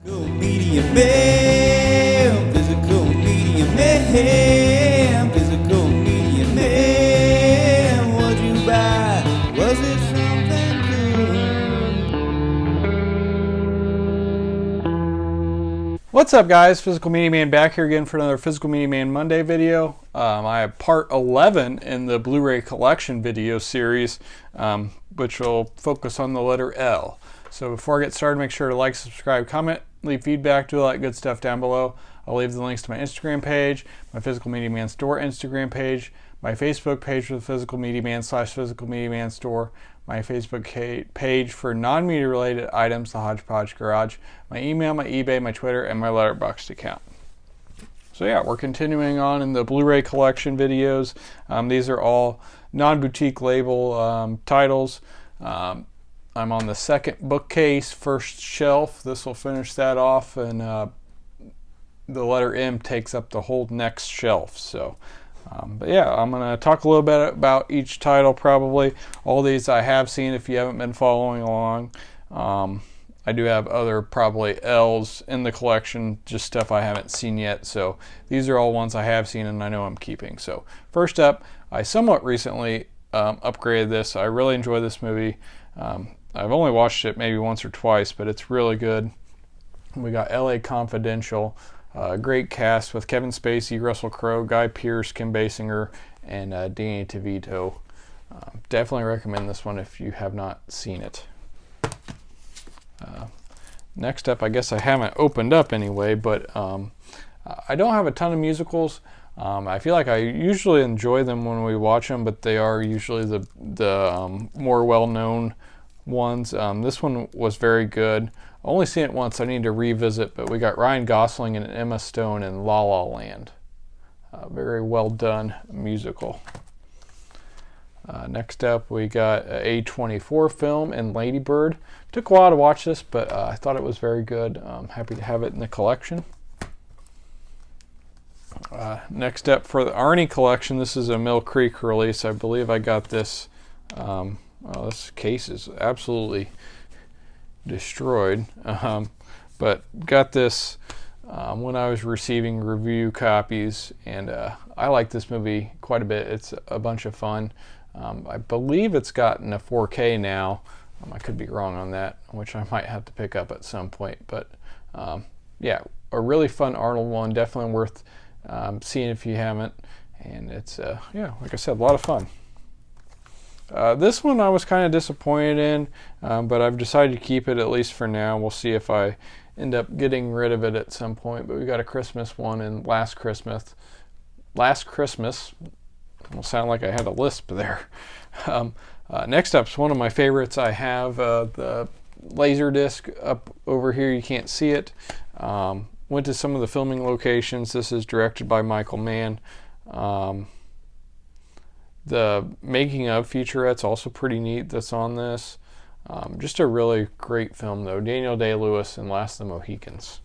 Medium man, physical medium man, physical medium man. What'd you buy? Was it something good? What's up, guys? Physical Media Man back here again for another Physical Media Man Monday video. I have part 11 in the Blu-ray collection video series, which will focus on the letter L. So before I get started, make sure to like, subscribe, comment, leave feedback, do all that good stuff down below. I'll leave the links to my Instagram page, my Physical Media Man Store Instagram page, my Facebook page for the Physical Media Man / Physical Media Man Store, my Facebook page for non-media related items, the Hodgepodge Garage, my email, my eBay, my Twitter, and my Letterboxd account. So yeah, we're continuing on in the Blu-ray collection videos. These are all non-boutique label titles. I'm on the second bookcase, first shelf. This will finish that off, and the letter M takes up the whole next shelf. So, but yeah, I'm going to talk a little bit about each title probably. All these I have seen if you haven't been following along. I do have other probably L's in the collection, just stuff I haven't seen yet. So these are all ones I have seen and I know I'm keeping. So first up, I somewhat recently upgraded this. I really enjoy this movie. I've only watched it maybe once or twice, but it's really good. We got LA Confidential, great cast with Kevin Spacey, Russell Crowe, Guy Pearce, Kim Basinger, and Danny DeVito. Definitely recommend this one if you have not seen it. Next up, I guess I haven't opened up anyway, but I don't have a ton of musicals. I feel like I usually enjoy them when we watch them, but they are usually the more well-known ones. This one was very good. I only seen it once. I need to revisit, but we got Ryan Gosling and Emma Stone in La La Land. Very well done musical. Next up, we got a A24 film in Lady Bird. Took a while to watch this, but I thought it was very good. I'm happy to have it in the collection. Next up for the Arnie collection, this is a Mill Creek release. I believe I got this. Well, this case is absolutely destroyed, but got this when I was receiving review copies, and I like this movie quite a bit. It's a bunch of fun. I believe it's gotten a 4K now. I could be wrong on that, which I might have to pick up at some point, but yeah, a really fun Arnold one, definitely worth seeing if you haven't, and it's yeah, like I said, a lot of fun. This one I was kind of disappointed in, but I've decided to keep it at least for now. We'll see if I end up getting rid of it at some point, but we got a Christmas one in Last Christmas. Will sound like I had a lisp there. Next up is one of my favorites. I have the Laserdisc up over here. You can't see it. Went to some of the filming locations. This is directed by Michael Mann. The making of featurette's also pretty neat that's on this. Just a really great film though. Daniel Day-Lewis and Last of the Mohicans.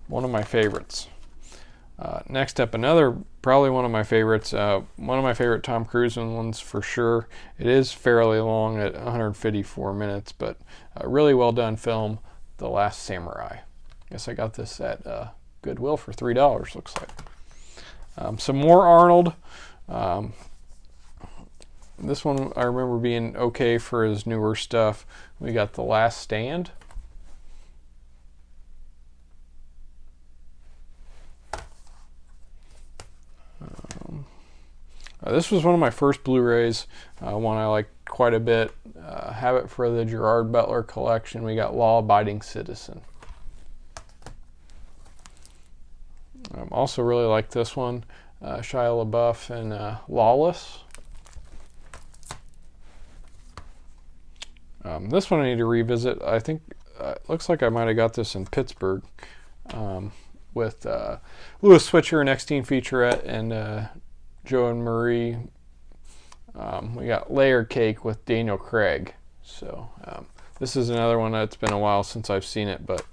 One of my favorites. Next up, probably one of my favorites. One of my favorite Tom Cruise ones for sure. It is fairly long at 154 minutes, but a really well done film, The Last Samurai. Guess I got this at Goodwill for $3, looks like. Some more Arnold. This one I remember being okay for his newer stuff. We got The Last Stand. This was one of my first Blu-rays, one I like quite a bit. Have it for the Gerard Butler collection. We got Law Abiding Citizen. Also really like this one. Shia LaBeouf and Lawless. This one I need to revisit. I think it looks like I might have got this in Pittsburgh with Louis Switcher, an X-Teen featurette, and Joe and Marie. We got Layer Cake with Daniel Craig. So this is another one that's been a while since I've seen it, but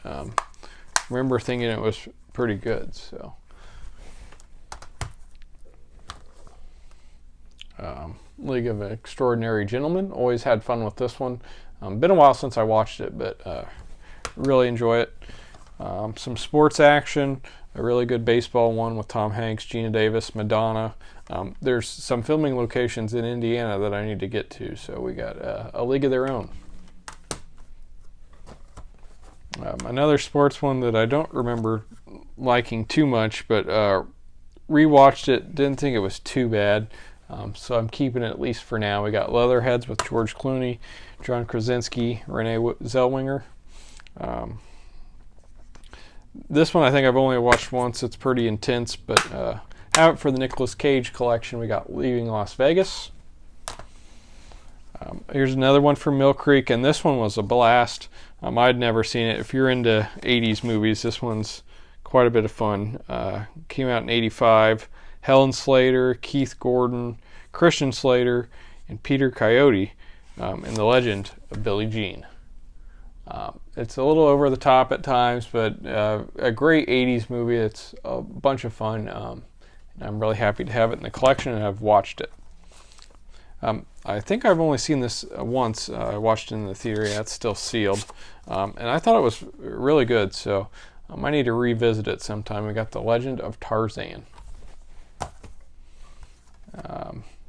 remember thinking it was pretty good. So. League of Extraordinary Gentlemen. Always had fun with this one. Been a while since I watched it, but really enjoy it. Some sports action, a really good baseball one with Tom Hanks, Gina Davis, Madonna. There's some filming locations in Indiana that I need to get to, so we got A League of Their Own. Another sports one that I don't remember liking too much, but rewatched it, didn't think it was too bad, so I'm keeping it at least for now. We got Leatherheads with George Clooney, John Krasinski, Renee Zellweger. This one I think I've only watched once. It's pretty intense, but have it for the Nicolas Cage collection. We got Leaving Las Vegas. Here's another one from Mill Creek, and this one was a blast. I'd never seen it. If you're into 80s movies, this one's quite a bit of fun. Came out in 85. Helen Slater, Keith Gordon, Christian Slater, and Peter Coyote in The Legend of Billie Jean. It's a little over the top at times, but a great 80s movie. It's a bunch of fun. And I'm really happy to have it in the collection, and I've watched it. I think I've only seen this once. I watched it in the theater. Yeah, it's still sealed. And I thought it was really good, so I need to revisit it sometime. We got The Legend of Tarzan.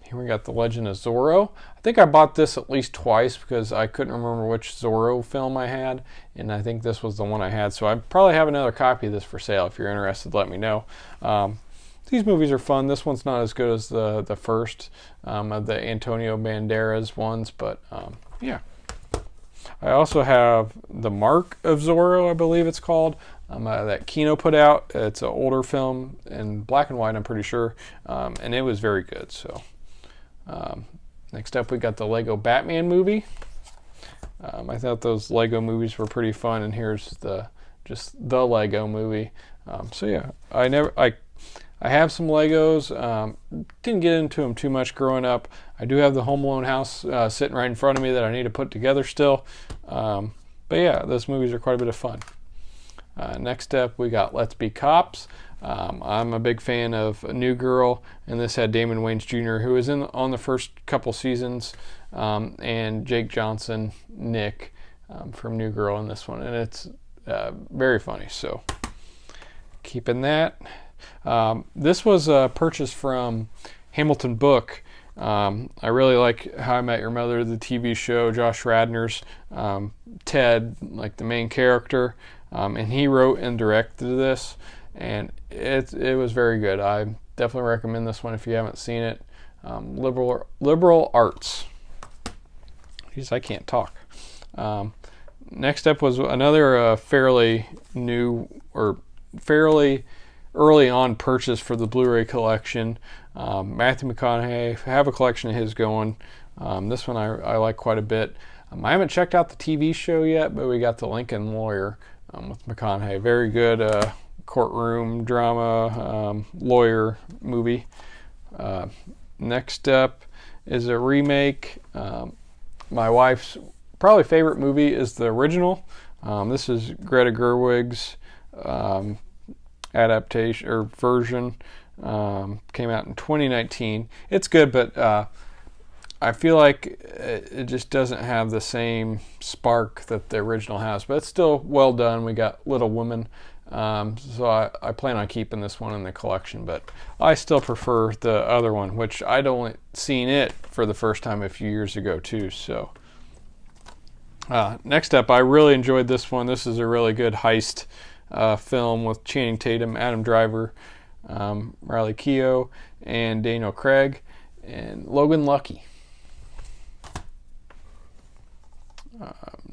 Here we got The Legend of Zorro. I think I bought this at least twice because I couldn't remember which Zorro film I had, and I think this was the one I had. So I probably have another copy of this for sale. If you're interested, let me know. These movies are fun. This one's not as good as the first of the Antonio Banderas ones, but yeah. I also have The Mark of Zorro, I believe it's called, that Kino put out. It's an older film in black and white, I'm pretty sure, and it was very good. So next up we got the Lego Batman movie. I thought those Lego movies were pretty fun, and here's just the Lego movie. So yeah, I have some Legos. Didn't get into them too much growing up. I do have the Home Alone house sitting right in front of me that I need to put together still. But yeah, those movies are quite a bit of fun. Next up, we got Let's Be Cops. I'm a big fan of New Girl, and this had Damon Wayans Jr., who was on the first couple seasons, and Jake Johnson, Nick, from New Girl in this one. And it's very funny, so keeping that. This was a purchase from Hamilton Book. I really like How I Met Your Mother, the TV show. Josh Radnor's Ted, like the main character, and he wrote and directed this, and it was very good. I definitely recommend this one if you haven't seen it. Liberal Arts. Jeez, I can't talk. Next up was another fairly new or fairly early on purchase for the Blu-ray collection. Matthew McConaughey, I have a collection of his going. This one I like quite a bit. I haven't checked out the TV show yet, but we got The Lincoln Lawyer with McConaughey. Very good courtroom drama lawyer movie. Next up is a remake. My wife's probably favorite movie is the original. This is Greta Gerwig's adaptation or version. Came out in 2019. It's good, but I feel like it just doesn't have the same spark that the original has, but it's still well done. We got Little Women, so I plan on keeping this one in the collection, but I still prefer the other one, which I'd only seen it for the first time a few years ago too. So next up, I really enjoyed this one. This is a really good heist film with Channing Tatum, Adam Driver, Riley Keough, and Daniel Craig, and Logan Lucky.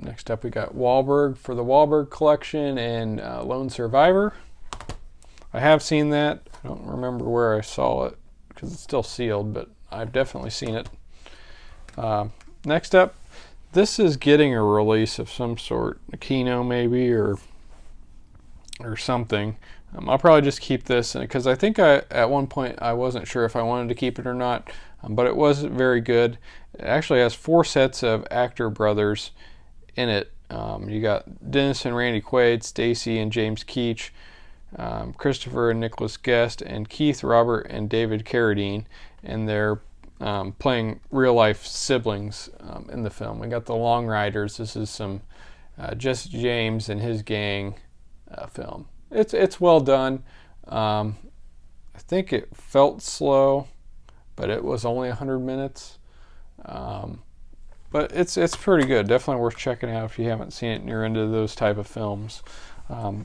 Next up, we got Wahlberg for the Wahlberg collection and Lone Survivor. I have seen that. I don't remember where I saw it because it's still sealed, but I've definitely seen it. Next up, this is getting a release of some sort, a Kino maybe, or something. I'll probably just keep this because I think at one point I wasn't sure if I wanted to keep it or not, but it was very good. It actually has 4 sets of actor brothers in it. You got Dennis and Randy Quaid, Stacy and James Keach, Christopher and Nicholas Guest, and Keith, Robert, and David Carradine, and they're playing real life siblings in the film. We got the Long Riders. This is some Jesse James and his gang film. It's well done. I think it felt slow, but it was only 100 minutes. But it's pretty good. Definitely worth checking out if you haven't seen it and you're into those type of films.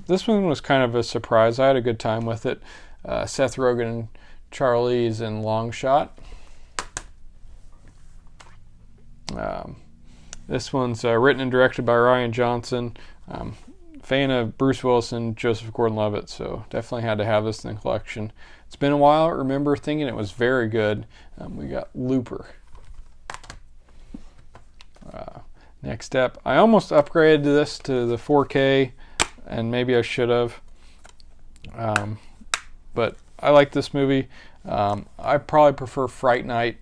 This one was kind of a surprise. I had a good time with it. Seth Rogen and Charlize in Long Shot. This one's written and directed by Ryan Johnson. Fan of Bruce Willis and Joseph Gordon-Levitt, so definitely had to have this in the collection. It's been a while. I remember thinking it was very good. We got Looper. Next up, I almost upgraded this to the 4K, and maybe I should have. But I like this movie. I probably prefer Fright Night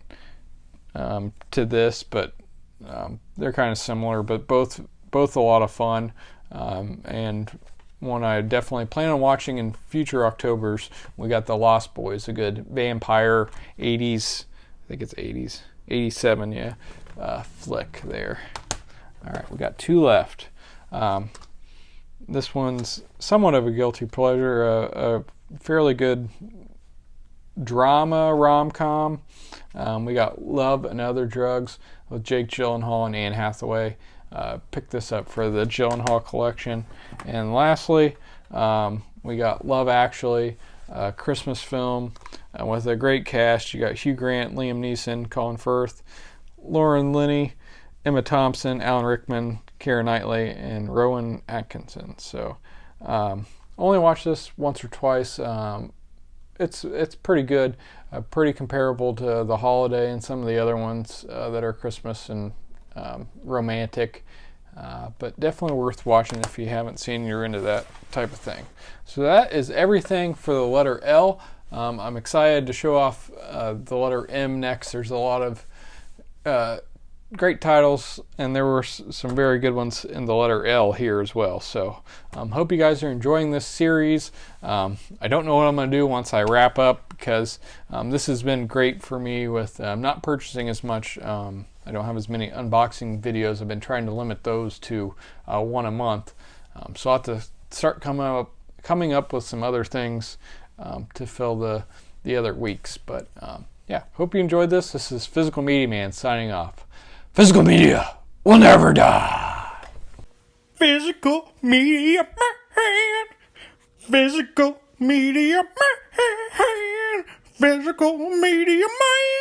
to this, but they're kind of similar, but both a lot of fun, and one I definitely plan on watching in future Octobers. We got The Lost Boys, a good vampire 80s, I think it's 80s, 87, yeah, flick there. All right, we got two left. This one's somewhat of a guilty pleasure, a fairly good drama rom-com. We got Love and Other Drugs with Jake Gyllenhaal and Anne Hathaway. Picked this up for the Gyllenhaal collection. And lastly, we got Love Actually, a Christmas film with a great cast. You got Hugh Grant, Liam Neeson, Colin Firth, Lauren Linney, Emma Thompson, Alan Rickman, Keira Knightley, and Rowan Atkinson. So only watched this once or twice. It's pretty good, pretty comparable to The Holiday and some of the other ones that are Christmas and romantic, but definitely worth watching if you haven't seen, you're into that type of thing. So that is everything for the letter L. I'm excited to show off the letter M next. There's a lot of great titles, and there were some very good ones in the letter L here as well. So hope you guys are enjoying this series. I don't know what I'm going to do once I wrap up, because this has been great for me with not purchasing as much. I don't have as many unboxing videos. I've been trying to limit those to one a month. So I'll have to start coming up with some other things to fill the other weeks. But yeah, hope you enjoyed this. This is Physical Media Man signing off. Physical media will never die. Physical media man. Physical media man. Physical media man.